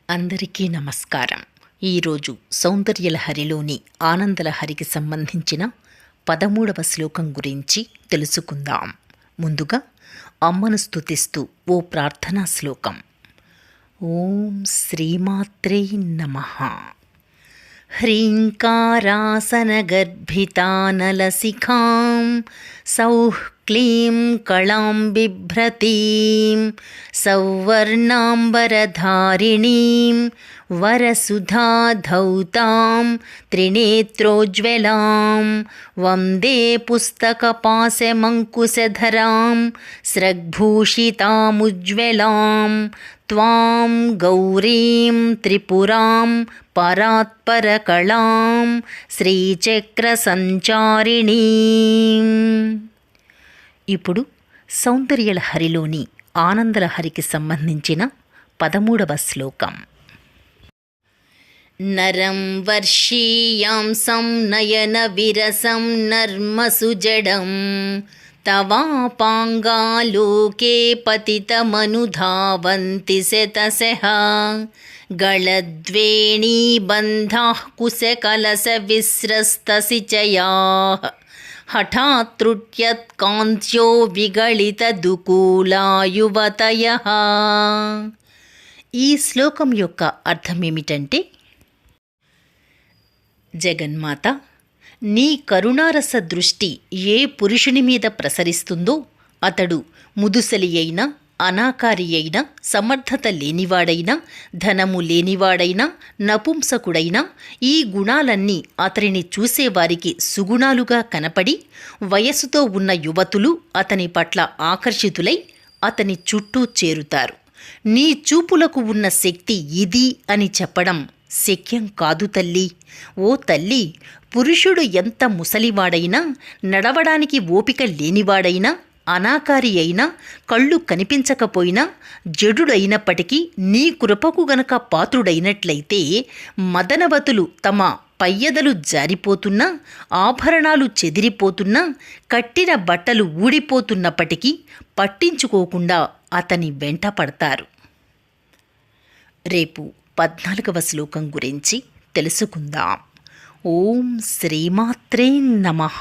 అందరికీ నమస్కారం. ఈరోజు సౌందర్యలహరిలోని ఆనందలహరికి సంబంధించిన 13వ శ్లోకం గురించి తెలుసుకుందాం. ముందుగా అమ్మను స్తుతిస్తూ ఓ ప్రార్థనా శ్లోకం. ఓం శ్రీమాత్రే నమః. హ్రీంకారాసనగర్భితానలశిఖాం సౌః క్లీం కళాం బిభ్రతీం సౌవర్ణాంబరధారిణీం వరసుధాధౌతాం త్రినేత్రోజ్వలాం వందే పుస్తకపాశమంకుశధరాం స్రగ్భూషితాముజ్వలాం త్వాం గౌరీం త్రిపురాం పరాత్పరకళాం శ్రీచక్రసంచారిణీం. ఇప్పుడు సౌందర్యలహరిలోని ఆనందలహరికి సంబంధించిన 13వ శ్లోకం. నరం వర్షీయాంసం నయన విరసం నర్మసుజడం తవాపాంగాలోకే పతితమనుధావంతి శతశః గళద్వేణీబంధాః కుశకలశవిస్రస్తసిచయాః హఠాత్రుట్యత్కాంత్యో విగళితదుకూలాయువతయః. ఈ శ్లోకం యొక్క అర్థమేమిటంటే, జగన్మాత, నీ కరుణారస దృష్టి ఏ పురుషుని మీద ప్రసరిస్తుందో అతడు ముదుసలి అయినా, అనాకారి అయినా, సమర్థత లేనివాడైనా, ధనము లేనివాడైనా, నపుంసకుడైనా ఈ గుణాలన్నీ అతనిని చూసేవారికి సుగుణాలుగా కనపడి వయస్సుతో ఉన్న యువతులు అతని పట్ల ఆకర్షితులై అతని చుట్టూ చేరుతారు. నీ చూపులకు ఉన్న శక్తి ఇది అని చెప్పడం శక్యం కాదు తల్లి. ఓ తల్లి, పురుషుడు ఎంత ముసలివాడైనా, నడవడానికి ఓపిక లేనివాడైనా, అనాకారి అయినా, కళ్ళు కనిపించకపోయినా, జడుడైనప్పటికీ నీ కృపకు గనక పాత్రుడైనట్లయితే మదనవతులు తమ పయ్యదలు జారిపోతున్నా, ఆభరణాలు చెదిరిపోతున్నా, కట్టిన బట్టలు ఊడిపోతున్నప్పటికీ పట్టించుకోకుండా అతని వెంట పడతారు. రేపు 14వ శ్లోకం గురించి తెలుసుకుందాం. ఓం శ్రీమాత్రే నమః.